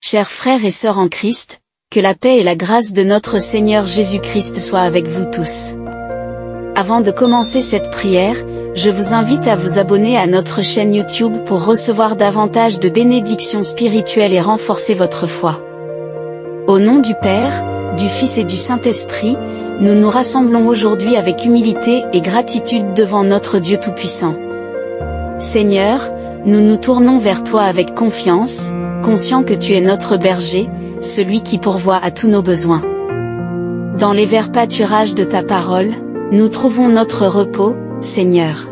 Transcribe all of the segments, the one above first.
Chers frères et sœurs en Christ, que la paix et la grâce de notre Seigneur Jésus-Christ soient avec vous tous. Avant de commencer cette prière, je vous invite à vous abonner à notre chaîne YouTube pour recevoir davantage de bénédictions spirituelles et renforcer votre foi. Au nom du Père, du Fils et du Saint-Esprit, nous nous rassemblons aujourd'hui avec humilité et gratitude devant notre Dieu Tout-Puissant. Seigneur, nous nous tournons vers toi avec confiance, conscients que tu es notre berger, celui qui pourvoit à tous nos besoins. Dans les verts pâturages de ta parole, nous trouvons notre repos, Seigneur.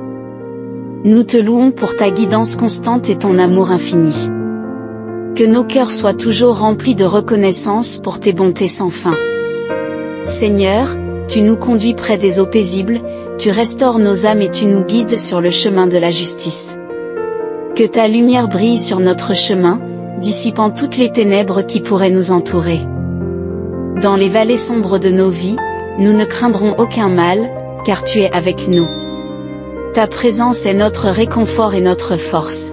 Nous te louons pour ta guidance constante et ton amour infini. Que nos cœurs soient toujours remplis de reconnaissance pour tes bontés sans fin. Seigneur, tu nous conduis près des eaux paisibles, tu restaures nos âmes et tu nous guides sur le chemin de la justice. Que ta lumière brille sur notre chemin, dissipant toutes les ténèbres qui pourraient nous entourer. Dans les vallées sombres de nos vies, nous ne craindrons aucun mal, car tu es avec nous. Ta présence est notre réconfort et notre force.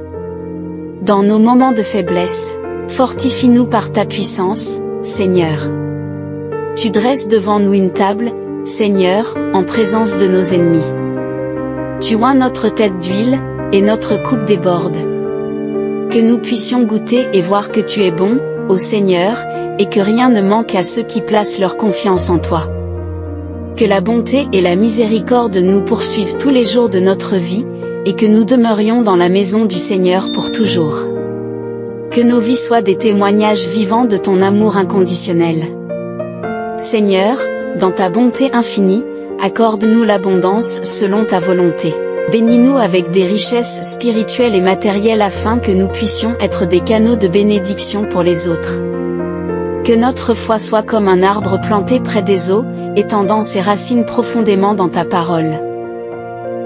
Dans nos moments de faiblesse, fortifie-nous par ta puissance, Seigneur. Tu dresses devant nous une table, Seigneur, en présence de nos ennemis. Tu oins notre tête d'huile, et notre coupe déborde. Que nous puissions goûter et voir que tu es bon, ô Seigneur, et que rien ne manque à ceux qui placent leur confiance en toi. Que la bonté et la miséricorde nous poursuivent tous les jours de notre vie, et que nous demeurions dans la maison du Seigneur pour toujours. Que nos vies soient des témoignages vivants de ton amour inconditionnel. Seigneur, dans ta bonté infinie, accorde-nous l'abondance selon ta volonté. Bénis-nous avec des richesses spirituelles et matérielles afin que nous puissions être des canaux de bénédiction pour les autres. Que notre foi soit comme un arbre planté près des eaux, étendant ses racines profondément dans ta parole.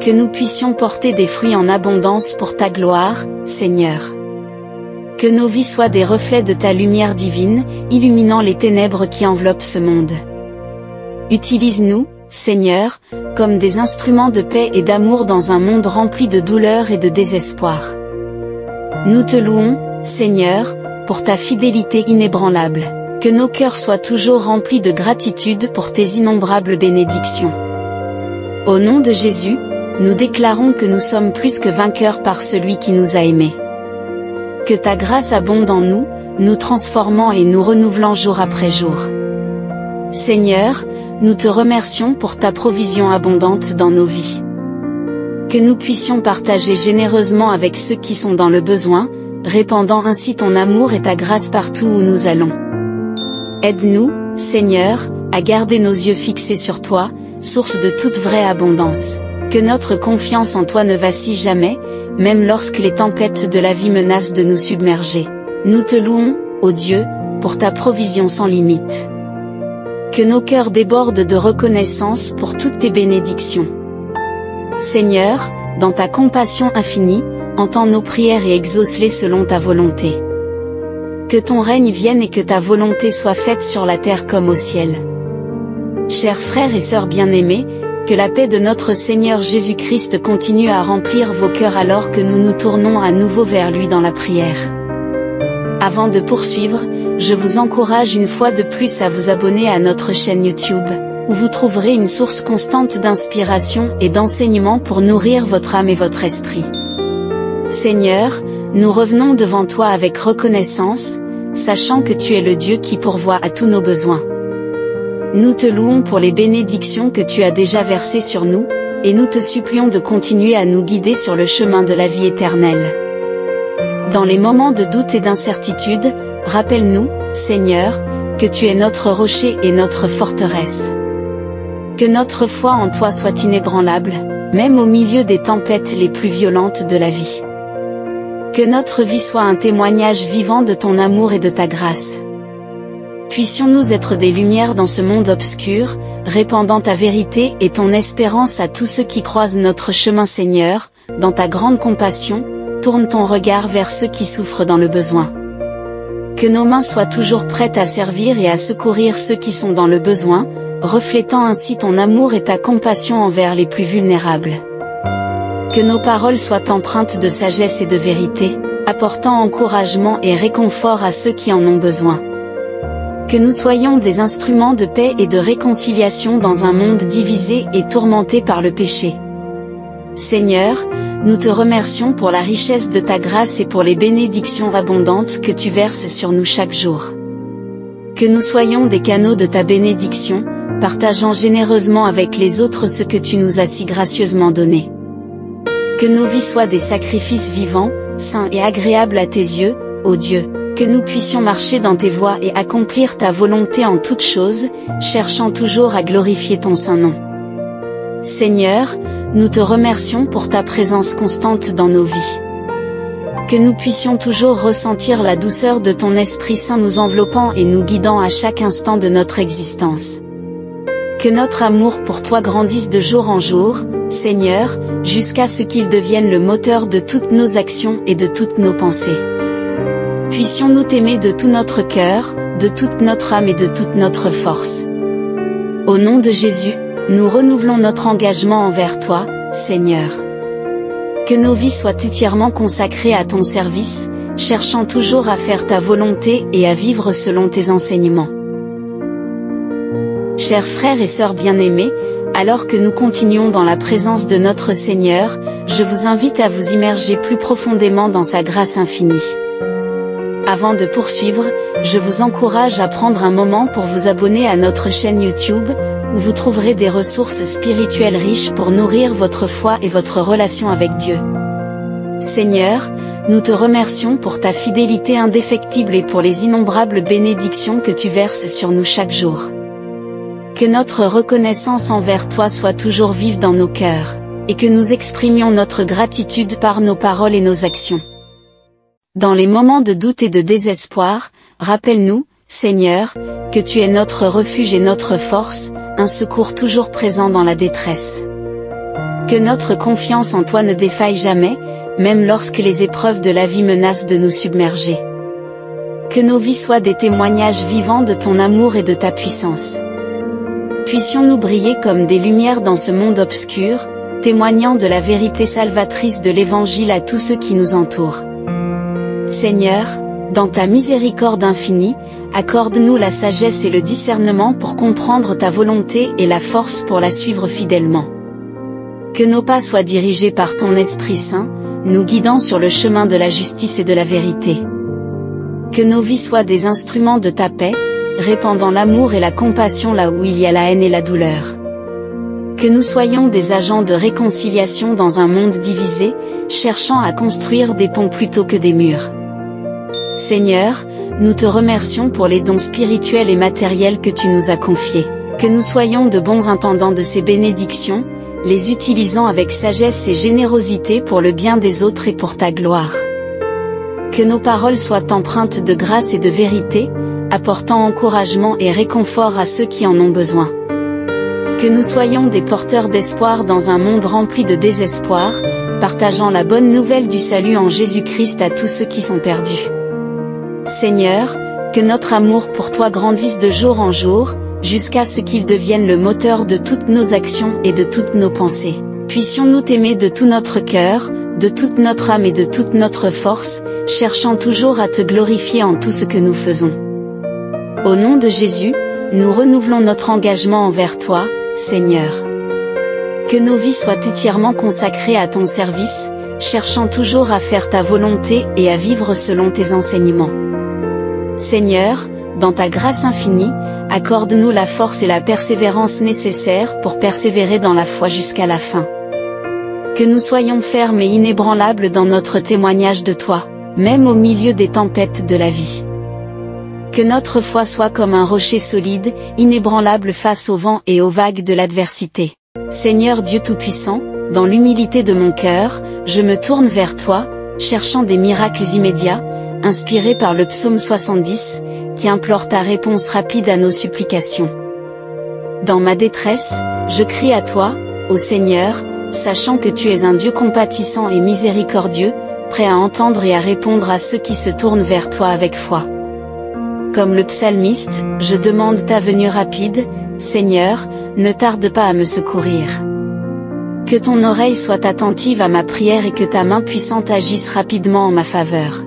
Que nous puissions porter des fruits en abondance pour ta gloire, Seigneur. Que nos vies soient des reflets de ta lumière divine, illuminant les ténèbres qui enveloppent ce monde. Utilise-nous, Seigneur, comme des instruments de paix et d'amour dans un monde rempli de douleur et de désespoir. Nous te louons, Seigneur, pour ta fidélité inébranlable. Que nos cœurs soient toujours remplis de gratitude pour tes innombrables bénédictions. Au nom de Jésus, nous déclarons que nous sommes plus que vainqueurs par celui qui nous a aimés. Que ta grâce abonde en nous, nous transformant et nous renouvelant jour après jour. Seigneur, nous te remercions pour ta provision abondante dans nos vies. Que nous puissions partager généreusement avec ceux qui sont dans le besoin, répandant ainsi ton amour et ta grâce partout où nous allons. Aide-nous, Seigneur, à garder nos yeux fixés sur toi, source de toute vraie abondance. Que notre confiance en toi ne vacille jamais, même lorsque les tempêtes de la vie menacent de nous submerger. Nous te louons, ô Dieu, pour ta provision sans limite. Que nos cœurs débordent de reconnaissance pour toutes tes bénédictions. Seigneur, dans ta compassion infinie, entends nos prières et exauce-les selon ta volonté. Que ton règne vienne et que ta volonté soit faite sur la terre comme au ciel. Chers frères et sœurs bien-aimés, que la paix de notre Seigneur Jésus-Christ continue à remplir vos cœurs alors que nous nous tournons à nouveau vers lui dans la prière. Avant de poursuivre, je vous encourage une fois de plus à vous abonner à notre chaîne YouTube, où vous trouverez une source constante d'inspiration et d'enseignement pour nourrir votre âme et votre esprit. Seigneur, nous revenons devant toi avec reconnaissance, sachant que tu es le Dieu qui pourvoit à tous nos besoins. Nous te louons pour les bénédictions que tu as déjà versées sur nous, et nous te supplions de continuer à nous guider sur le chemin de la vie éternelle. Dans les moments de doute et d'incertitude, rappelle-nous, Seigneur, que tu es notre rocher et notre forteresse. Que notre foi en toi soit inébranlable, même au milieu des tempêtes les plus violentes de la vie. Que notre vie soit un témoignage vivant de ton amour et de ta grâce. Puissions-nous être des lumières dans ce monde obscur, répandant ta vérité et ton espérance à tous ceux qui croisent notre chemin. Seigneur, dans ta grande compassion, tourne ton regard vers ceux qui souffrent dans le besoin. Que nos mains soient toujours prêtes à servir et à secourir ceux qui sont dans le besoin, reflétant ainsi ton amour et ta compassion envers les plus vulnérables. Que nos paroles soient empreintes de sagesse et de vérité, apportant encouragement et réconfort à ceux qui en ont besoin. Que nous soyons des instruments de paix et de réconciliation dans un monde divisé et tourmenté par le péché. Seigneur, nous te remercions pour la richesse de ta grâce et pour les bénédictions abondantes que tu verses sur nous chaque jour. Que nous soyons des canaux de ta bénédiction, partageant généreusement avec les autres ce que tu nous as si gracieusement donné. Que nos vies soient des sacrifices vivants, saints et agréables à tes yeux, ô Dieu, que nous puissions marcher dans tes voies et accomplir ta volonté en toutes choses, cherchant toujours à glorifier ton saint nom. Seigneur, nous te remercions pour ta présence constante dans nos vies. Que nous puissions toujours ressentir la douceur de ton Esprit Saint nous enveloppant et nous guidant à chaque instant de notre existence. Que notre amour pour toi grandisse de jour en jour, Seigneur, jusqu'à ce qu'il devienne le moteur de toutes nos actions et de toutes nos pensées. Puissions-nous t'aimer de tout notre cœur, de toute notre âme et de toute notre force. Au nom de Jésus, nous renouvelons notre engagement envers toi, Seigneur. Que nos vies soient entièrement consacrées à ton service, cherchant toujours à faire ta volonté et à vivre selon tes enseignements. Chers frères et sœurs bien-aimés, alors que nous continuons dans la présence de notre Seigneur, je vous invite à vous immerger plus profondément dans sa grâce infinie. Avant de poursuivre, je vous encourage à prendre un moment pour vous abonner à notre chaîne YouTube, où vous trouverez des ressources spirituelles riches pour nourrir votre foi et votre relation avec Dieu. Seigneur, nous te remercions pour ta fidélité indéfectible et pour les innombrables bénédictions que tu verses sur nous chaque jour. Que notre reconnaissance envers toi soit toujours vive dans nos cœurs, et que nous exprimions notre gratitude par nos paroles et nos actions. Dans les moments de doute et de désespoir, rappelle-nous, Seigneur, que tu es notre refuge et notre force, un secours toujours présent dans la détresse. Que notre confiance en toi ne défaille jamais, même lorsque les épreuves de la vie menacent de nous submerger. Que nos vies soient des témoignages vivants de ton amour et de ta puissance. Puissions-nous briller comme des lumières dans ce monde obscur, témoignant de la vérité salvatrice de l'Évangile à tous ceux qui nous entourent. Seigneur, dans ta miséricorde infinie, accorde-nous la sagesse et le discernement pour comprendre ta volonté et la force pour la suivre fidèlement. Que nos pas soient dirigés par ton Esprit Saint, nous guidant sur le chemin de la justice et de la vérité. Que nos vies soient des instruments de ta paix, répandant l'amour et la compassion là où il y a la haine et la douleur. Que nous soyons des agents de réconciliation dans un monde divisé, cherchant à construire des ponts plutôt que des murs. Seigneur, nous te remercions pour les dons spirituels et matériels que tu nous as confiés. Que nous soyons de bons intendants de ces bénédictions, les utilisant avec sagesse et générosité pour le bien des autres et pour ta gloire. Que nos paroles soient empreintes de grâce et de vérité, apportant encouragement et réconfort à ceux qui en ont besoin. Que nous soyons des porteurs d'espoir dans un monde rempli de désespoir, partageant la bonne nouvelle du salut en Jésus-Christ à tous ceux qui sont perdus. Seigneur, que notre amour pour toi grandisse de jour en jour, jusqu'à ce qu'il devienne le moteur de toutes nos actions et de toutes nos pensées. Puissions-nous t'aimer de tout notre cœur, de toute notre âme et de toute notre force, cherchant toujours à te glorifier en tout ce que nous faisons. Au nom de Jésus, nous renouvelons notre engagement envers toi, Seigneur. Que nos vies soient entièrement consacrées à ton service, cherchant toujours à faire ta volonté et à vivre selon tes enseignements. Seigneur, dans ta grâce infinie, accorde-nous la force et la persévérance nécessaires pour persévérer dans la foi jusqu'à la fin. Que nous soyons fermes et inébranlables dans notre témoignage de toi, même au milieu des tempêtes de la vie. Que notre foi soit comme un rocher solide, inébranlable face au vent et aux vagues de l'adversité. Seigneur Dieu Tout-Puissant, dans l'humilité de mon cœur, je me tourne vers toi, cherchant des miracles immédiats, inspiré par le psaume 70, qui implore ta réponse rapide à nos supplications. Dans ma détresse, je crie à toi, ô Seigneur, sachant que tu es un Dieu compatissant et miséricordieux, prêt à entendre et à répondre à ceux qui se tournent vers toi avec foi. Comme le psalmiste, je demande ta venue rapide, Seigneur, ne tarde pas à me secourir. Que ton oreille soit attentive à ma prière et que ta main puissante agisse rapidement en ma faveur.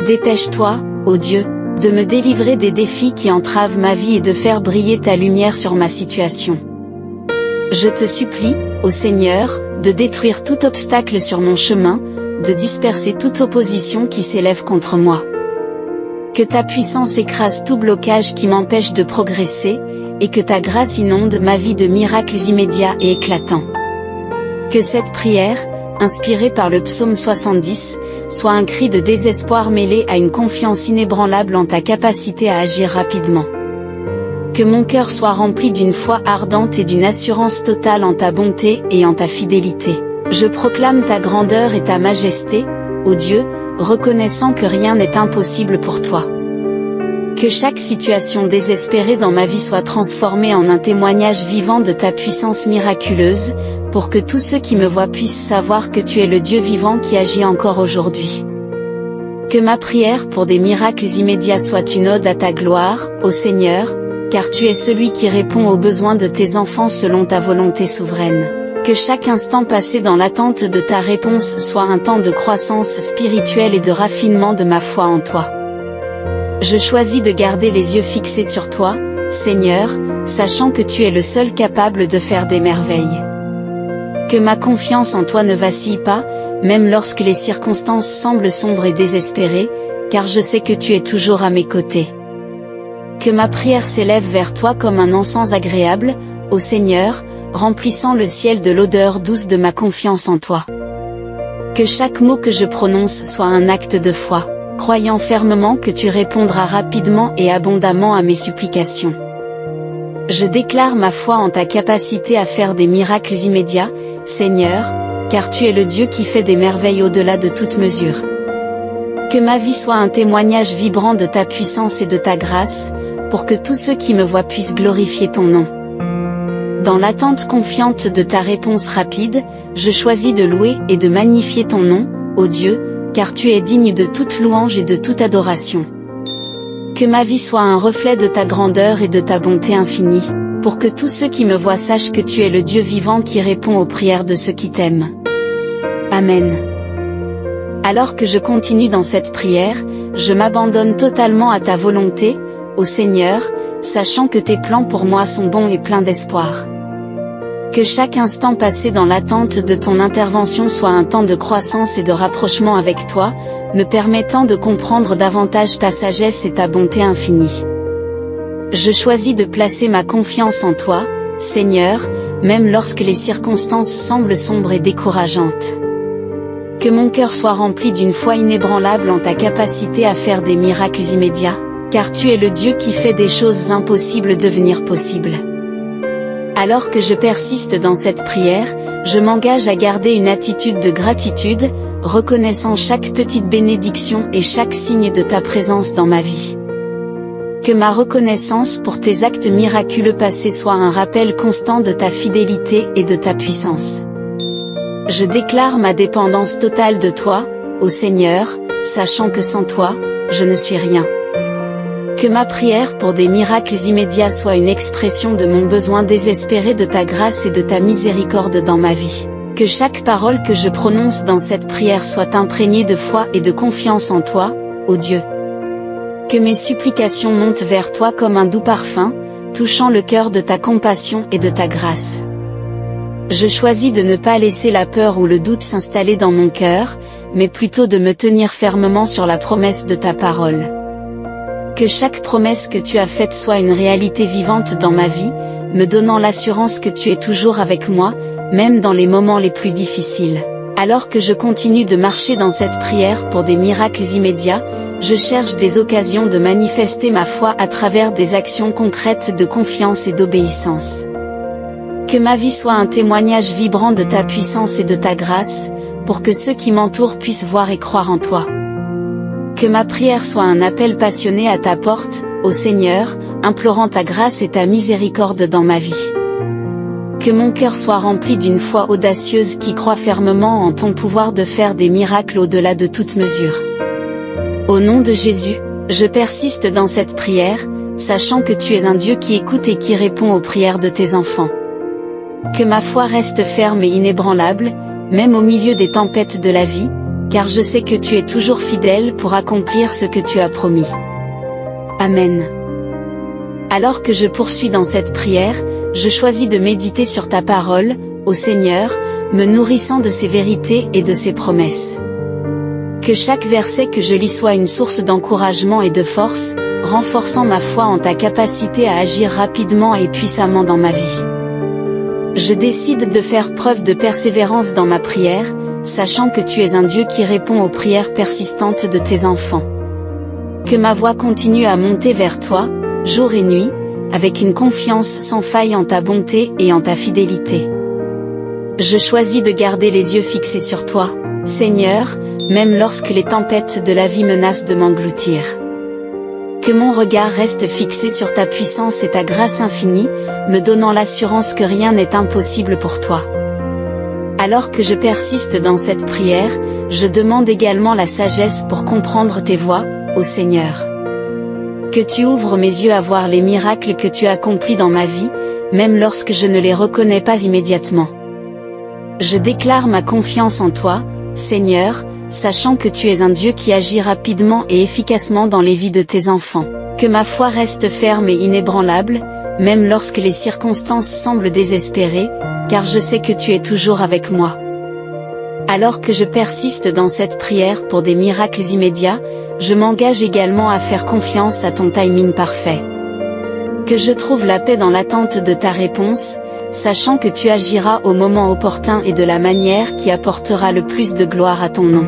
Dépêche-toi, ô Dieu, de me délivrer des défis qui entravent ma vie et de faire briller ta lumière sur ma situation. Je te supplie, ô Seigneur, de détruire tout obstacle sur mon chemin, de disperser toute opposition qui s'élève contre moi. Que ta puissance écrase tout blocage qui m'empêche de progresser, et que ta grâce inonde ma vie de miracles immédiats et éclatants. Que cette prière, inspirée par le psaume 70, soit un cri de désespoir mêlé à une confiance inébranlable en ta capacité à agir rapidement. Que mon cœur soit rempli d'une foi ardente et d'une assurance totale en ta bonté et en ta fidélité. Je proclame ta grandeur et ta majesté, ô Dieu, reconnaissant que rien n'est impossible pour toi. Que chaque situation désespérée dans ma vie soit transformée en un témoignage vivant de ta puissance miraculeuse, pour que tous ceux qui me voient puissent savoir que tu es le Dieu vivant qui agit encore aujourd'hui. Que ma prière pour des miracles immédiats soit une ode à ta gloire, ô Seigneur, car tu es celui qui répond aux besoins de tes enfants selon ta volonté souveraine. Que chaque instant passé dans l'attente de ta réponse soit un temps de croissance spirituelle et de raffinement de ma foi en toi. Je choisis de garder les yeux fixés sur toi, Seigneur, sachant que tu es le seul capable de faire des merveilles. Que ma confiance en toi ne vacille pas, même lorsque les circonstances semblent sombres et désespérées, car je sais que tu es toujours à mes côtés. Que ma prière s'élève vers toi comme un encens agréable, ô Seigneur, remplissant le ciel de l'odeur douce de ma confiance en toi. Que chaque mot que je prononce soit un acte de foi, croyant fermement que tu répondras rapidement et abondamment à mes supplications. Je déclare ma foi en ta capacité à faire des miracles immédiats, Seigneur, car tu es le Dieu qui fait des merveilles au-delà de toute mesure. Que ma vie soit un témoignage vibrant de ta puissance et de ta grâce, pour que tous ceux qui me voient puissent glorifier ton nom. Dans l'attente confiante de ta réponse rapide, je choisis de louer et de magnifier ton nom, ô Dieu, car tu es digne de toute louange et de toute adoration. Que ma vie soit un reflet de ta grandeur et de ta bonté infinie, pour que tous ceux qui me voient sachent que tu es le Dieu vivant qui répond aux prières de ceux qui t'aiment. Amen. Alors que je continue dans cette prière, je m'abandonne totalement à ta volonté, ô Seigneur, sachant que tes plans pour moi sont bons et pleins d'espoir. Que chaque instant passé dans l'attente de ton intervention soit un temps de croissance et de rapprochement avec toi, me permettant de comprendre davantage ta sagesse et ta bonté infinie. Je choisis de placer ma confiance en toi, Seigneur, même lorsque les circonstances semblent sombres et décourageantes. Que mon cœur soit rempli d'une foi inébranlable en ta capacité à faire des miracles immédiats, car tu es le Dieu qui fait des choses impossibles devenir possibles. Alors que je persiste dans cette prière, je m'engage à garder une attitude de gratitude, reconnaissant chaque petite bénédiction et chaque signe de ta présence dans ma vie. Que ma reconnaissance pour tes actes miraculeux passés soit un rappel constant de ta fidélité et de ta puissance. Je déclare ma dépendance totale de toi, ô Seigneur, sachant que sans toi, je ne suis rien. Que ma prière pour des miracles immédiats soit une expression de mon besoin désespéré de ta grâce et de ta miséricorde dans ma vie. Que chaque parole que je prononce dans cette prière soit imprégnée de foi et de confiance en toi, ô Dieu. Que mes supplications montent vers toi comme un doux parfum, touchant le cœur de ta compassion et de ta grâce. Je choisis de ne pas laisser la peur ou le doute s'installer dans mon cœur, mais plutôt de me tenir fermement sur la promesse de ta parole. Que chaque promesse que tu as faite soit une réalité vivante dans ma vie, me donnant l'assurance que tu es toujours avec moi, même dans les moments les plus difficiles. Alors que je continue de marcher dans cette prière pour des miracles immédiats, je cherche des occasions de manifester ma foi à travers des actions concrètes de confiance et d'obéissance. Que ma vie soit un témoignage vibrant de ta puissance et de ta grâce, pour que ceux qui m'entourent puissent voir et croire en toi. Que ma prière soit un appel passionné à ta porte, ô Seigneur, implorant ta grâce et ta miséricorde dans ma vie. Que mon cœur soit rempli d'une foi audacieuse qui croit fermement en ton pouvoir de faire des miracles au-delà de toute mesure. Au nom de Jésus, je persiste dans cette prière, sachant que tu es un Dieu qui écoute et qui répond aux prières de tes enfants. Que ma foi reste ferme et inébranlable, même au milieu des tempêtes de la vie, car je sais que tu es toujours fidèle pour accomplir ce que tu as promis. Amen. Alors que je poursuis dans cette prière, je choisis de méditer sur ta parole, ô Seigneur, me nourrissant de ses vérités et de ses promesses. Que chaque verset que je lis soit une source d'encouragement et de force, renforçant ma foi en ta capacité à agir rapidement et puissamment dans ma vie. Je décide de faire preuve de persévérance dans ma prière, sachant que tu es un Dieu qui répond aux prières persistantes de tes enfants. Que ma voix continue à monter vers toi, jour et nuit, avec une confiance sans faille en ta bonté et en ta fidélité. Je choisis de garder les yeux fixés sur toi, Seigneur, même lorsque les tempêtes de la vie menacent de m'engloutir. Que mon regard reste fixé sur ta puissance et ta grâce infinie, me donnant l'assurance que rien n'est impossible pour toi. Alors que je persiste dans cette prière, je demande également la sagesse pour comprendre tes voies, ô Seigneur. Que tu ouvres mes yeux à voir les miracles que tu accomplis dans ma vie, même lorsque je ne les reconnais pas immédiatement. Je déclare ma confiance en toi, Seigneur, sachant que tu es un Dieu qui agit rapidement et efficacement dans les vies de tes enfants. Que ma foi reste ferme et inébranlable, même lorsque les circonstances semblent désespérées, car je sais que tu es toujours avec moi. Alors que je persiste dans cette prière pour des miracles immédiats, je m'engage également à faire confiance à ton timing parfait. Que je trouve la paix dans l'attente de ta réponse, sachant que tu agiras au moment opportun et de la manière qui apportera le plus de gloire à ton nom.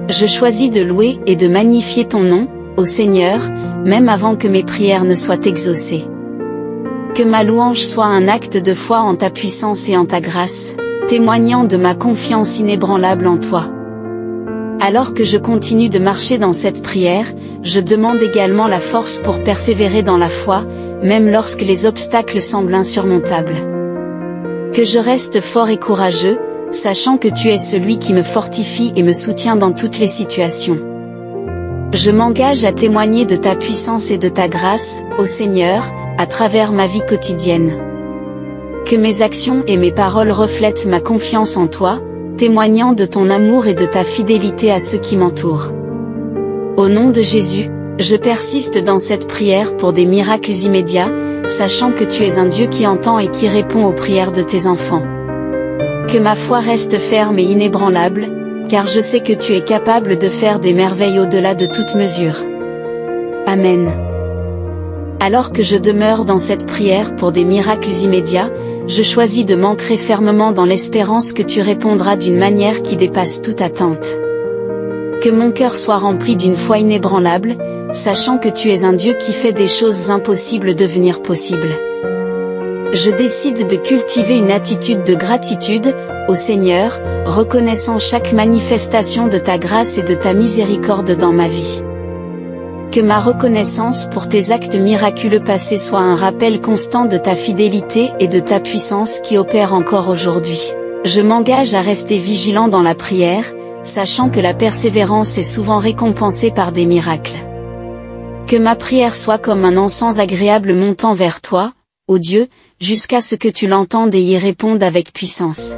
Je choisis de louer et de magnifier ton nom, ô Seigneur, même avant que mes prières ne soient exaucées. Que ma louange soit un acte de foi en ta puissance et en ta grâce, témoignant de ma confiance inébranlable en toi. Alors que je continue de marcher dans cette prière, je demande également la force pour persévérer dans la foi, même lorsque les obstacles semblent insurmontables. Que je reste fort et courageux, sachant que tu es celui qui me fortifie et me soutient dans toutes les situations. Je m'engage à témoigner de ta puissance et de ta grâce, ô Seigneur, à travers ma vie quotidienne. Que mes actions et mes paroles reflètent ma confiance en toi, témoignant de ton amour et de ta fidélité à ceux qui m'entourent. Au nom de Jésus, je persiste dans cette prière pour des miracles immédiats, sachant que tu es un Dieu qui entend et qui répond aux prières de tes enfants. Que ma foi reste ferme et inébranlable, car je sais que tu es capable de faire des merveilles au-delà de toute mesure. Amen. Alors que je demeure dans cette prière pour des miracles immédiats, je choisis de m'ancrer fermement dans l'espérance que tu répondras d'une manière qui dépasse toute attente. Que mon cœur soit rempli d'une foi inébranlable, sachant que tu es un Dieu qui fait des choses impossibles devenir possibles. Je décide de cultiver une attitude de gratitude, ô Seigneur, reconnaissant chaque manifestation de ta grâce et de ta miséricorde dans ma vie. Que ma reconnaissance pour tes actes miraculeux passés soit un rappel constant de ta fidélité et de ta puissance qui opère encore aujourd'hui. Je m'engage à rester vigilant dans la prière, sachant que la persévérance est souvent récompensée par des miracles. Que ma prière soit comme un encens agréable montant vers toi, ô Dieu, jusqu'à ce que tu l'entendes et y répondes avec puissance.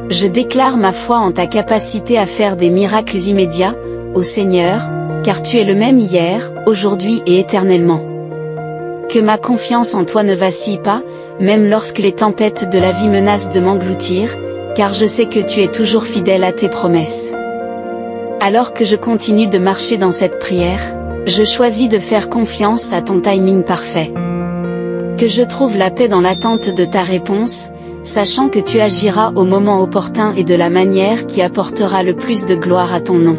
Je déclare ma foi en ta capacité à faire des miracles immédiats, ô Seigneur, car tu es le même hier, aujourd'hui et éternellement. Que ma confiance en toi ne vacille pas, même lorsque les tempêtes de la vie menacent de m'engloutir, car je sais que tu es toujours fidèle à tes promesses. Alors que je continue de marcher dans cette prière, je choisis de faire confiance à ton timing parfait. Que je trouve la paix dans l'attente de ta réponse, sachant que tu agiras au moment opportun et de la manière qui apportera le plus de gloire à ton nom.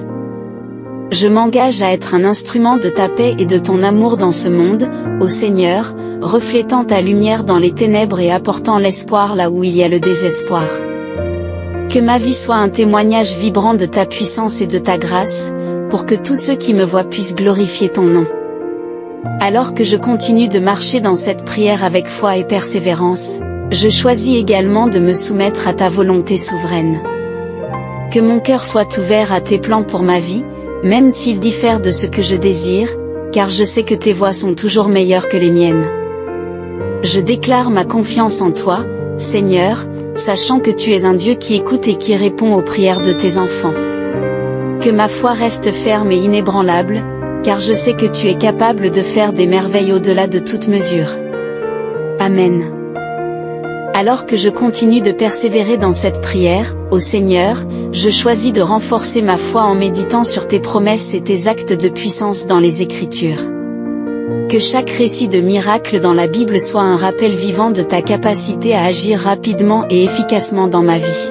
Je m'engage à être un instrument de ta paix et de ton amour dans ce monde, ô Seigneur, reflétant ta lumière dans les ténèbres et apportant l'espoir là où il y a le désespoir. Que ma vie soit un témoignage vibrant de ta puissance et de ta grâce, pour que tous ceux qui me voient puissent glorifier ton nom. Alors que je continue de marcher dans cette prière avec foi et persévérance, je choisis également de me soumettre à ta volonté souveraine. Que mon cœur soit ouvert à tes plans pour ma vie, même s'ils diffèrent de ce que je désire, car je sais que tes voies sont toujours meilleures que les miennes. Je déclare ma confiance en toi, Seigneur, sachant que tu es un Dieu qui écoute et qui répond aux prières de tes enfants. Que ma foi reste ferme et inébranlable, car je sais que tu es capable de faire des merveilles au-delà de toute mesure. Amen. Alors que je continue de persévérer dans cette prière, ô Seigneur, je choisis de renforcer ma foi en méditant sur tes promesses et tes actes de puissance dans les Écritures. Que chaque récit de miracle dans la Bible soit un rappel vivant de ta capacité à agir rapidement et efficacement dans ma vie.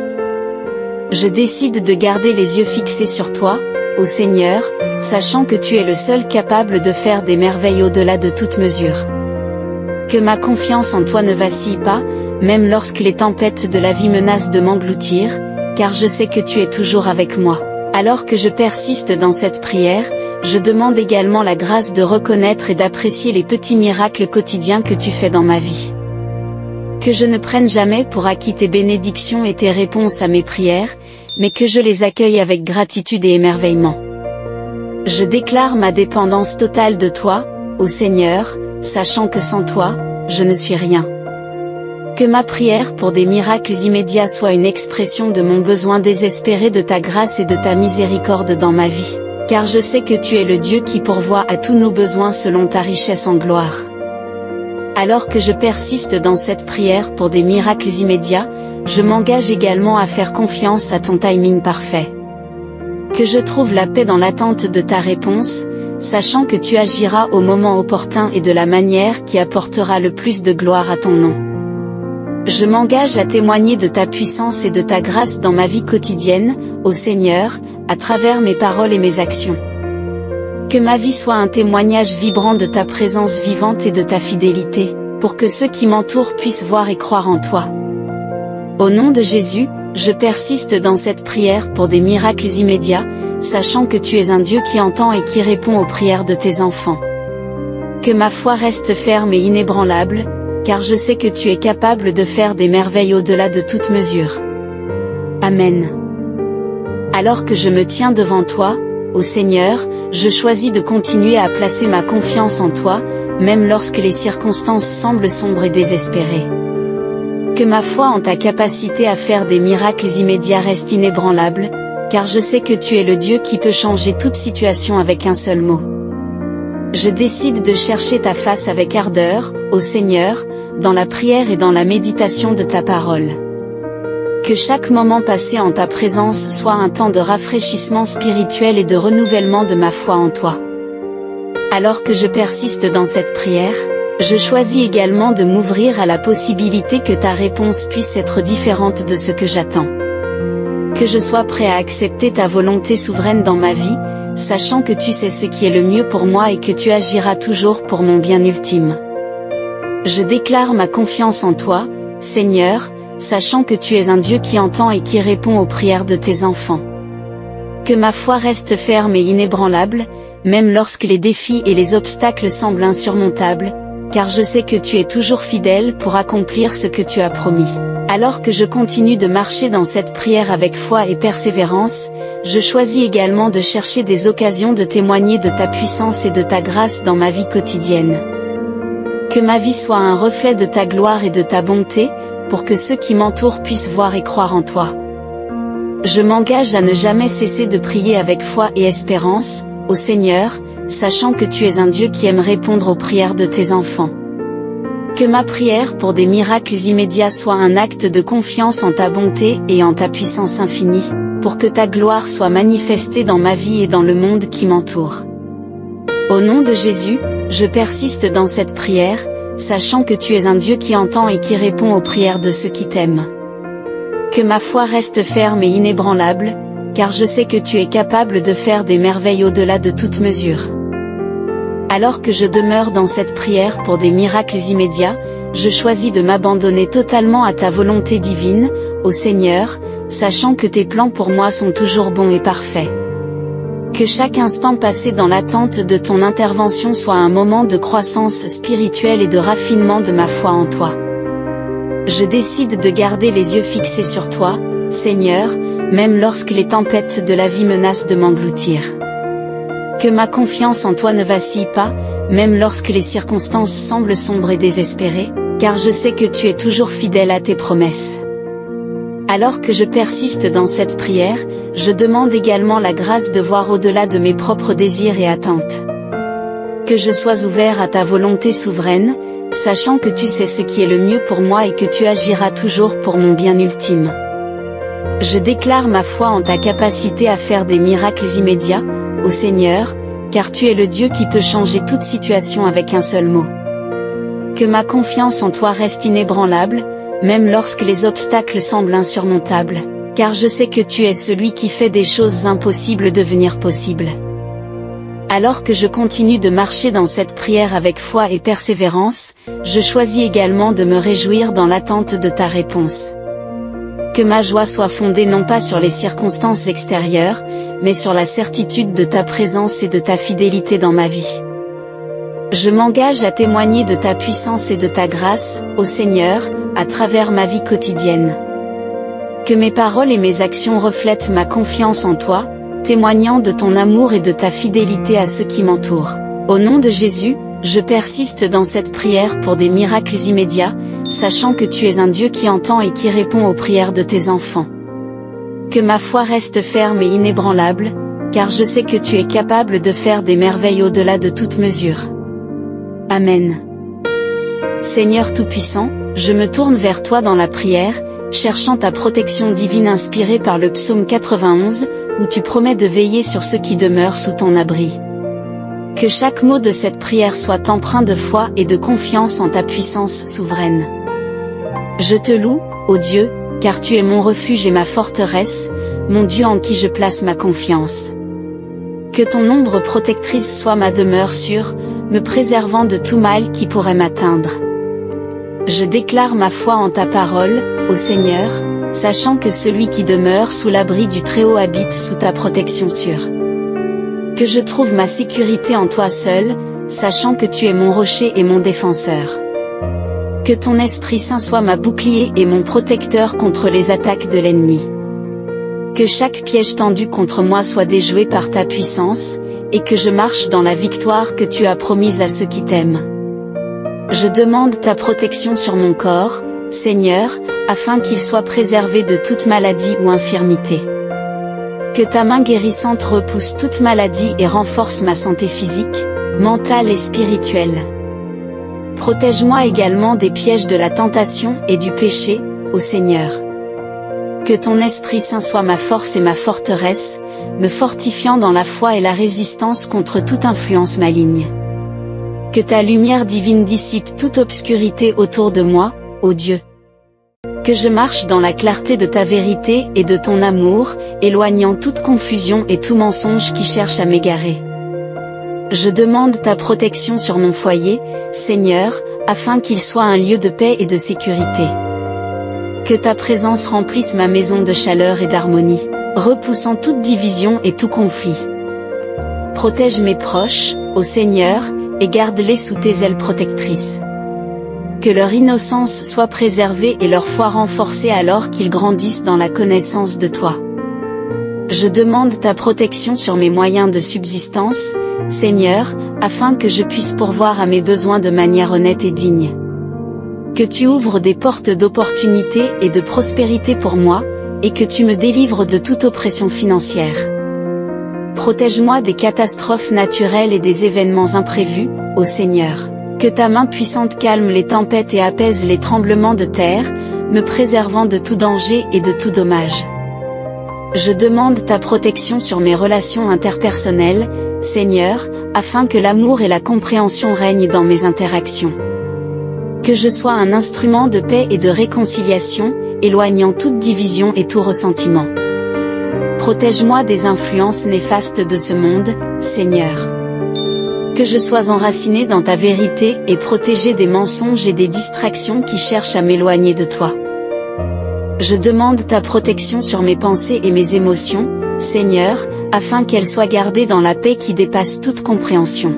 Je décide de garder les yeux fixés sur toi, ô Seigneur, sachant que tu es le seul capable de faire des merveilles au-delà de toute mesure. Que ma confiance en toi ne vacille pas, même lorsque les tempêtes de la vie menacent de m'engloutir, car je sais que tu es toujours avec moi. Alors que je persiste dans cette prière, je demande également la grâce de reconnaître et d'apprécier les petits miracles quotidiens que tu fais dans ma vie. Que je ne prenne jamais pour acquis tes bénédictions et tes réponses à mes prières, mais que je les accueille avec gratitude et émerveillement. Je déclare ma dépendance totale de toi, ô Seigneur, sachant que sans toi, je ne suis rien. Que ma prière pour des miracles immédiats soit une expression de mon besoin désespéré de ta grâce et de ta miséricorde dans ma vie, car je sais que tu es le Dieu qui pourvoit à tous nos besoins selon ta richesse en gloire. Alors que je persiste dans cette prière pour des miracles immédiats, je m'engage également à faire confiance à ton timing parfait. Que je trouve la paix dans l'attente de ta réponse, sachant que tu agiras au moment opportun et de la manière qui apportera le plus de gloire à ton nom. Je m'engage à témoigner de ta puissance et de ta grâce dans ma vie quotidienne, ô Seigneur, à travers mes paroles et mes actions. Que ma vie soit un témoignage vibrant de ta présence vivante et de ta fidélité, pour que ceux qui m'entourent puissent voir et croire en toi. Au nom de Jésus, je persiste dans cette prière pour des miracles immédiats, sachant que tu es un Dieu qui entend et qui répond aux prières de tes enfants. Que ma foi reste ferme et inébranlable, car je sais que tu es capable de faire des merveilles au-delà de toute mesure. Amen. Alors que je me tiens devant toi, ô Seigneur, je choisis de continuer à placer ma confiance en toi, même lorsque les circonstances semblent sombres et désespérées. Que ma foi en ta capacité à faire des miracles immédiats reste inébranlable, car je sais que tu es le Dieu qui peut changer toute situation avec un seul mot. Je décide de chercher ta face avec ardeur, ô Seigneur, dans la prière et dans la méditation de ta parole. Que chaque moment passé en ta présence soit un temps de rafraîchissement spirituel et de renouvellement de ma foi en toi. Alors que je persiste dans cette prière, je choisis également de m'ouvrir à la possibilité que ta réponse puisse être différente de ce que j'attends. Que je sois prêt à accepter ta volonté souveraine dans ma vie, sachant que tu sais ce qui est le mieux pour moi et que tu agiras toujours pour mon bien ultime. Je déclare ma confiance en toi, Seigneur, sachant que tu es un Dieu qui entend et qui répond aux prières de tes enfants. Que ma foi reste ferme et inébranlable, même lorsque les défis et les obstacles semblent insurmontables, car je sais que tu es toujours fidèle pour accomplir ce que tu as promis. Alors que je continue de marcher dans cette prière avec foi et persévérance, je choisis également de chercher des occasions de témoigner de ta puissance et de ta grâce dans ma vie quotidienne. Que ma vie soit un reflet de ta gloire et de ta bonté, pour que ceux qui m'entourent puissent voir et croire en toi. Je m'engage à ne jamais cesser de prier avec foi et espérance, ô Seigneur, sachant que tu es un Dieu qui aime répondre aux prières de tes enfants. Que ma prière pour des miracles immédiats soit un acte de confiance en ta bonté et en ta puissance infinie, pour que ta gloire soit manifestée dans ma vie et dans le monde qui m'entoure. Au nom de Jésus, je persiste dans cette prière, sachant que tu es un Dieu qui entend et qui répond aux prières de ceux qui t'aiment. Que ma foi reste ferme et inébranlable, car je sais que tu es capable de faire des merveilles au-delà de toute mesure. Alors que je demeure dans cette prière pour des miracles immédiats, je choisis de m'abandonner totalement à ta volonté divine, ô Seigneur, sachant que tes plans pour moi sont toujours bons et parfaits. Que chaque instant passé dans l'attente de ton intervention soit un moment de croissance spirituelle et de raffinement de ma foi en toi. Je décide de garder les yeux fixés sur toi, Seigneur, même lorsque les tempêtes de la vie menacent de m'engloutir. Que ma confiance en toi ne vacille pas, même lorsque les circonstances semblent sombres et désespérées, car je sais que tu es toujours fidèle à tes promesses. Alors que je persiste dans cette prière, je demande également la grâce de voir au-delà de mes propres désirs et attentes. Que je sois ouvert à ta volonté souveraine, sachant que tu sais ce qui est le mieux pour moi et que tu agiras toujours pour mon bien ultime. Je déclare ma foi en ta capacité à faire des miracles immédiats, ô Seigneur, car tu es le Dieu qui peut changer toute situation avec un seul mot. Que ma confiance en toi reste inébranlable, même lorsque les obstacles semblent insurmontables, car je sais que tu es celui qui fait des choses impossibles devenir possibles. Alors que je continue de marcher dans cette prière avec foi et persévérance, je choisis également de me réjouir dans l'attente de ta réponse. Que ma joie soit fondée non pas sur les circonstances extérieures, mais sur la certitude de ta présence et de ta fidélité dans ma vie. Je m'engage à témoigner de ta puissance et de ta grâce, ô Seigneur, à travers ma vie quotidienne. Que mes paroles et mes actions reflètent ma confiance en toi, témoignant de ton amour et de ta fidélité à ceux qui m'entourent. Au nom de Jésus, je persiste dans cette prière pour des miracles immédiats, sachant que tu es un Dieu qui entend et qui répond aux prières de tes enfants. Que ma foi reste ferme et inébranlable, car je sais que tu es capable de faire des merveilles au-delà de toute mesure. Amen. Seigneur Tout-Puissant, je me tourne vers toi dans la prière, cherchant ta protection divine inspirée par le psaume 91, où tu promets de veiller sur ceux qui demeurent sous ton abri. Que chaque mot de cette prière soit empreint de foi et de confiance en ta puissance souveraine. Je te loue, ô Dieu, car tu es mon refuge et ma forteresse, mon Dieu en qui je place ma confiance. Que ton ombre protectrice soit ma demeure sûre, me préservant de tout mal qui pourrait m'atteindre. Je déclare ma foi en ta parole, ô Seigneur, sachant que celui qui demeure sous l'abri du Très-Haut habite sous ta protection sûre. Que je trouve ma sécurité en toi seul, sachant que tu es mon rocher et mon défenseur. Que ton Esprit Saint soit ma bouclier et mon protecteur contre les attaques de l'ennemi. Que chaque piège tendu contre moi soit déjoué par ta puissance, et que je marche dans la victoire que tu as promise à ceux qui t'aiment. Je demande ta protection sur mon corps, Seigneur, afin qu'il soit préservé de toute maladie ou infirmité. Que ta main guérissante repousse toute maladie et renforce ma santé physique, mentale et spirituelle. Protège-moi également des pièges de la tentation et du péché, ô Seigneur. Que ton Esprit Saint soit ma force et ma forteresse, me fortifiant dans la foi et la résistance contre toute influence maligne. Que ta lumière divine dissipe toute obscurité autour de moi, ô Dieu. Que je marche dans la clarté de ta vérité et de ton amour, éloignant toute confusion et tout mensonge qui cherche à m'égarer. Je demande ta protection sur mon foyer, Seigneur, afin qu'il soit un lieu de paix et de sécurité. Que ta présence remplisse ma maison de chaleur et d'harmonie, repoussant toute division et tout conflit. Protège mes proches, ô Seigneur, et garde-les sous tes ailes protectrices. Que leur innocence soit préservée et leur foi renforcée alors qu'ils grandissent dans la connaissance de toi. Je demande ta protection sur mes moyens de subsistance, Seigneur, afin que je puisse pourvoir à mes besoins de manière honnête et digne. Que tu ouvres des portes d'opportunité et de prospérité pour moi, et que tu me délivres de toute oppression financière. Protège-moi des catastrophes naturelles et des événements imprévus, ô Seigneur. Que ta main puissante calme les tempêtes et apaise les tremblements de terre, me préservant de tout danger et de tout dommage. Je demande ta protection sur mes relations interpersonnelles, Seigneur, afin que l'amour et la compréhension règnent dans mes interactions. Que je sois un instrument de paix et de réconciliation, éloignant toute division et tout ressentiment. Protège-moi des influences néfastes de ce monde, Seigneur. Que je sois enraciné dans ta vérité et protégé des mensonges et des distractions qui cherchent à m'éloigner de toi. Je demande ta protection sur mes pensées et mes émotions, Seigneur, afin qu'elles soient gardées dans la paix qui dépasse toute compréhension.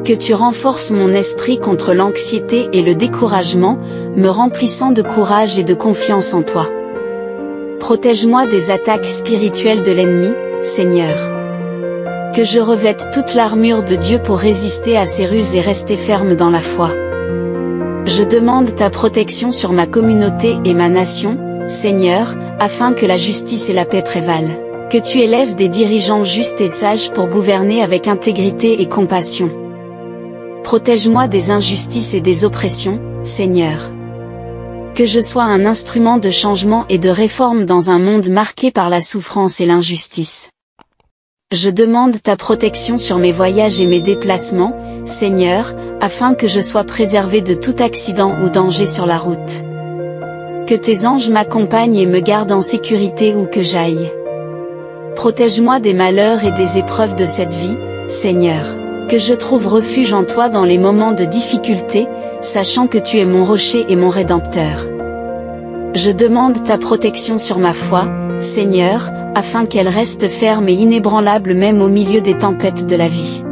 Que tu renforces mon esprit contre l'anxiété et le découragement, me remplissant de courage et de confiance en toi. Protège-moi des attaques spirituelles de l'ennemi, Seigneur. Que je revête toute l'armure de Dieu pour résister à ses ruses et rester ferme dans la foi. Je demande ta protection sur ma communauté et ma nation, Seigneur, afin que la justice et la paix prévalent. Que tu élèves des dirigeants justes et sages pour gouverner avec intégrité et compassion. Protège-moi des injustices et des oppressions, Seigneur. Que je sois un instrument de changement et de réforme dans un monde marqué par la souffrance et l'injustice. Je demande ta protection sur mes voyages et mes déplacements, Seigneur, afin que je sois préservé de tout accident ou danger sur la route. Que tes anges m'accompagnent et me gardent en sécurité où que j'aille. Protège-moi des malheurs et des épreuves de cette vie, Seigneur. Que je trouve refuge en toi dans les moments de difficulté, sachant que tu es mon rocher et mon rédempteur. Je demande ta protection sur ma foi, Seigneur, afin qu'elle reste ferme et inébranlable même au milieu des tempêtes de la vie.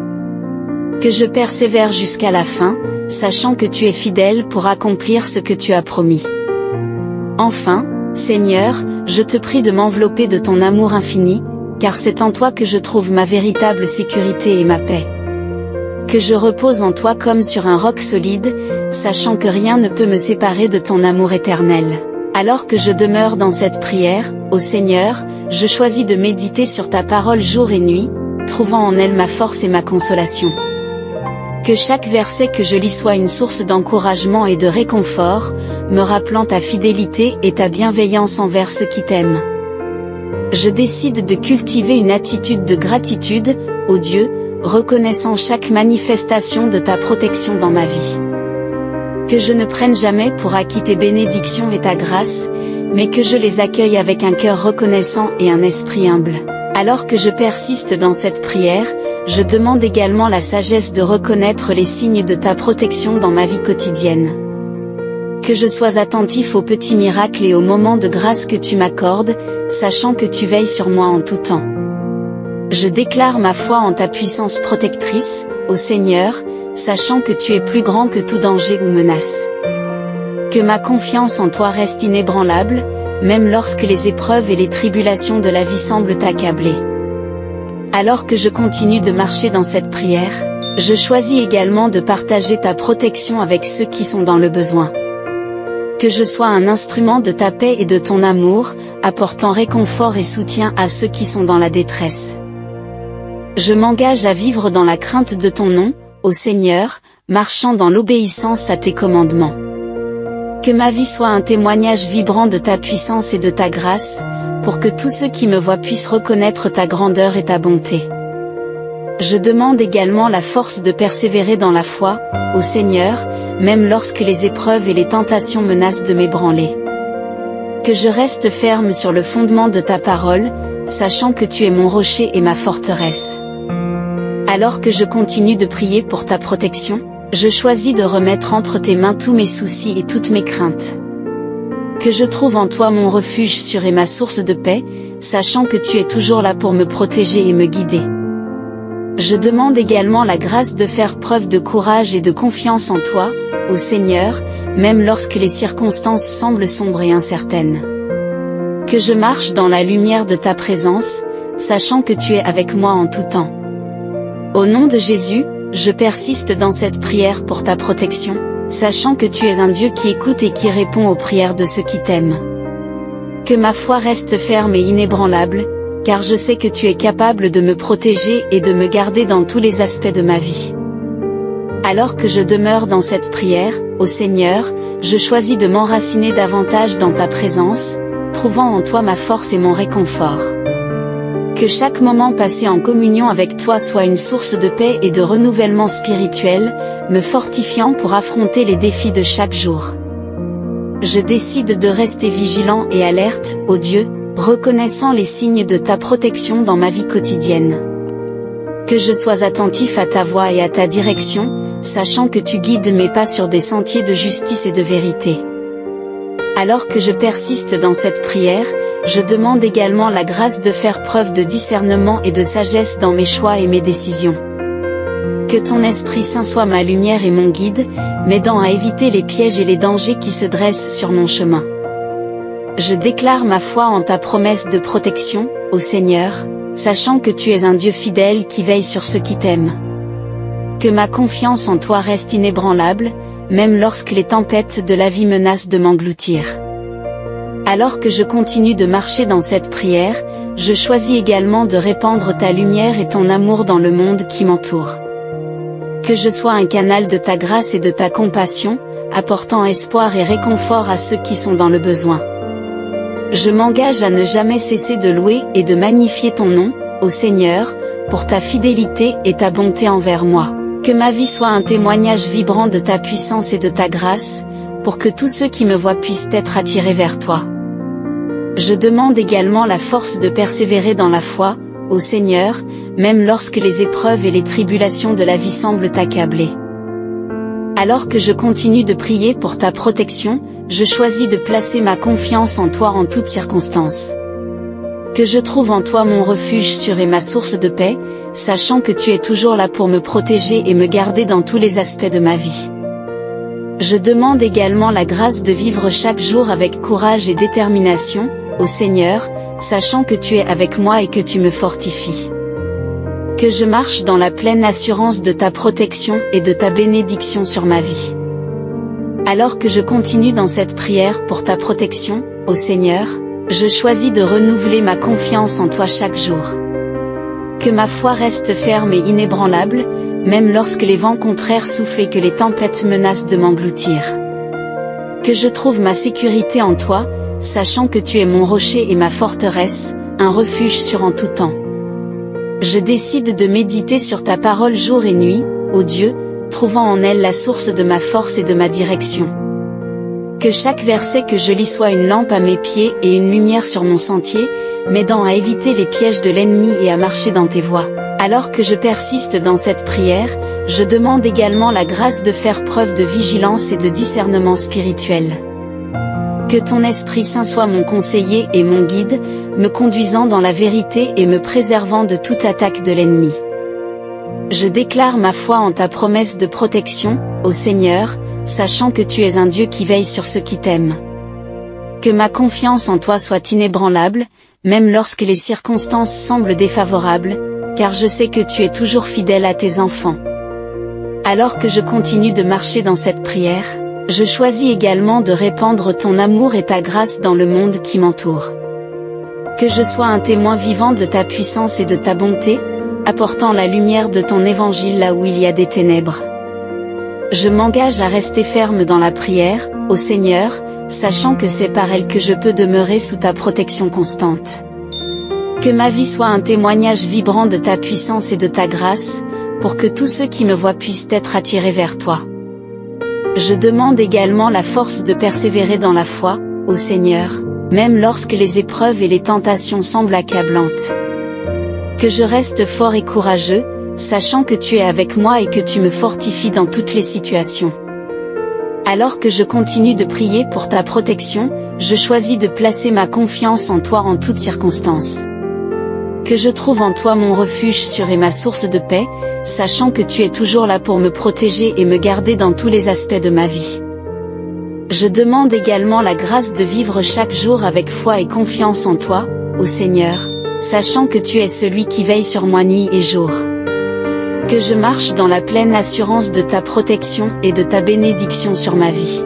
Que je persévère jusqu'à la fin, sachant que tu es fidèle pour accomplir ce que tu as promis. Enfin, Seigneur, je te prie de m'envelopper de ton amour infini, car c'est en toi que je trouve ma véritable sécurité et ma paix. Que je repose en toi comme sur un roc solide, sachant que rien ne peut me séparer de ton amour éternel. Alors que je demeure dans cette prière, ô Seigneur, je choisis de méditer sur ta parole jour et nuit, trouvant en elle ma force et ma consolation. Que chaque verset que je lis soit une source d'encouragement et de réconfort, me rappelant ta fidélité et ta bienveillance envers ceux qui t'aiment. Je décide de cultiver une attitude de gratitude, ô Dieu, reconnaissant chaque manifestation de ta protection dans ma vie. Que je ne prenne jamais pour acquis tes bénédictions et ta grâce, mais que je les accueille avec un cœur reconnaissant et un esprit humble. Alors que je persiste dans cette prière, je demande également la sagesse de reconnaître les signes de ta protection dans ma vie quotidienne. Que je sois attentif aux petits miracles et aux moments de grâce que tu m'accordes, sachant que tu veilles sur moi en tout temps. Je déclare ma foi en ta puissance protectrice, ô Seigneur, sachant que tu es plus grand que tout danger ou menace. Que ma confiance en toi reste inébranlable, même lorsque les épreuves et les tribulations de la vie semblent t'accabler. Alors que je continue de marcher dans cette prière, je choisis également de partager ta protection avec ceux qui sont dans le besoin. Que je sois un instrument de ta paix et de ton amour, apportant réconfort et soutien à ceux qui sont dans la détresse. Je m'engage à vivre dans la crainte de ton nom, ô Seigneur, marchant dans l'obéissance à tes commandements. Que ma vie soit un témoignage vibrant de ta puissance et de ta grâce, pour que tous ceux qui me voient puissent reconnaître ta grandeur et ta bonté. Je demande également la force de persévérer dans la foi, ô Seigneur, même lorsque les épreuves et les tentations menacent de m'ébranler. Que je reste ferme sur le fondement de ta parole, sachant que tu es mon rocher et ma forteresse. Alors que je continue de prier pour ta protection, je choisis de remettre entre tes mains tous mes soucis et toutes mes craintes. Que je trouve en toi mon refuge sûr et ma source de paix, sachant que tu es toujours là pour me protéger et me guider. Je demande également la grâce de faire preuve de courage et de confiance en toi, ô Seigneur, même lorsque les circonstances semblent sombres et incertaines. Que je marche dans la lumière de ta présence, sachant que tu es avec moi en tout temps. Au nom de Jésus, je persiste dans cette prière pour ta protection, sachant que tu es un Dieu qui écoute et qui répond aux prières de ceux qui t'aiment. Que ma foi reste ferme et inébranlable, car je sais que tu es capable de me protéger et de me garder dans tous les aspects de ma vie. Alors que je demeure dans cette prière, ô Seigneur, je choisis de m'enraciner davantage dans ta présence, trouvant en toi ma force et mon réconfort. Que chaque moment passé en communion avec toi soit une source de paix et de renouvellement spirituel, me fortifiant pour affronter les défis de chaque jour. Je décide de rester vigilant et alerte, ô Dieu, reconnaissant les signes de ta protection dans ma vie quotidienne. Que je sois attentif à ta voix et à ta direction, sachant que tu guides mes pas sur des sentiers de justice et de vérité. Alors que je persiste dans cette prière, je demande également la grâce de faire preuve de discernement et de sagesse dans mes choix et mes décisions. Que ton Esprit Saint soit ma lumière et mon guide, m'aidant à éviter les pièges et les dangers qui se dressent sur mon chemin. Je déclare ma foi en ta promesse de protection, ô Seigneur, sachant que tu es un Dieu fidèle qui veille sur ceux qui t'aiment. Que ma confiance en toi reste inébranlable, même lorsque les tempêtes de la vie menacent de m'engloutir. Alors que je continue de marcher dans cette prière, je choisis également de répandre ta lumière et ton amour dans le monde qui m'entoure. Que je sois un canal de ta grâce et de ta compassion, apportant espoir et réconfort à ceux qui sont dans le besoin. Je m'engage à ne jamais cesser de louer et de magnifier ton nom, ô Seigneur, pour ta fidélité et ta bonté envers moi. Que ma vie soit un témoignage vibrant de ta puissance et de ta grâce, pour que tous ceux qui me voient puissent être attirés vers toi. Je demande également la force de persévérer dans la foi, ô Seigneur, même lorsque les épreuves et les tribulations de la vie semblent t'accabler. Alors que je continue de prier pour ta protection, je choisis de placer ma confiance en toi en toutes circonstances. Que je trouve en toi mon refuge sûr et ma source de paix, sachant que tu es toujours là pour me protéger et me garder dans tous les aspects de ma vie. Je demande également la grâce de vivre chaque jour avec courage et détermination, ô Seigneur, sachant que tu es avec moi et que tu me fortifies. Que je marche dans la pleine assurance de ta protection et de ta bénédiction sur ma vie. Alors que je continue dans cette prière pour ta protection, ô Seigneur, je choisis de renouveler ma confiance en toi chaque jour. Que ma foi reste ferme et inébranlable, même lorsque les vents contraires soufflent et que les tempêtes menacent de m'engloutir. Que je trouve ma sécurité en toi, sachant que tu es mon rocher et ma forteresse, un refuge sûr en tout temps. Je décide de méditer sur ta parole jour et nuit, ô Dieu, trouvant en elle la source de ma force et de ma direction. Que chaque verset que je lis soit une lampe à mes pieds et une lumière sur mon sentier, m'aidant à éviter les pièges de l'ennemi et à marcher dans tes voies. Alors que je persiste dans cette prière, je demande également la grâce de faire preuve de vigilance et de discernement spirituel. Que ton Esprit Saint soit mon conseiller et mon guide, me conduisant dans la vérité et me préservant de toute attaque de l'ennemi. Je déclare ma foi en ta promesse de protection, ô Seigneur, sachant que tu es un Dieu qui veille sur ceux qui t'aiment. Que ma confiance en toi soit inébranlable, même lorsque les circonstances semblent défavorables, car je sais que tu es toujours fidèle à tes enfants. Alors que je continue de marcher dans cette prière, je choisis également de répandre ton amour et ta grâce dans le monde qui m'entoure. Que je sois un témoin vivant de ta puissance et de ta bonté, apportant la lumière de ton évangile là où il y a des ténèbres. Je m'engage à rester ferme dans la prière, ô Seigneur, sachant que c'est par elle que je peux demeurer sous ta protection constante. Que ma vie soit un témoignage vibrant de ta puissance et de ta grâce, pour que tous ceux qui me voient puissent être attirés vers toi. Je demande également la force de persévérer dans la foi, ô Seigneur, même lorsque les épreuves et les tentations semblent accablantes. Que je reste fort et courageux, sachant que tu es avec moi et que tu me fortifies dans toutes les situations. Alors que je continue de prier pour ta protection, je choisis de placer ma confiance en toi en toutes circonstances. Que je trouve en toi mon refuge sûr et ma source de paix, sachant que tu es toujours là pour me protéger et me garder dans tous les aspects de ma vie. Je demande également la grâce de vivre chaque jour avec foi et confiance en toi, ô Seigneur, sachant que tu es celui qui veille sur moi nuit et jour. Que je marche dans la pleine assurance de ta protection et de ta bénédiction sur ma vie.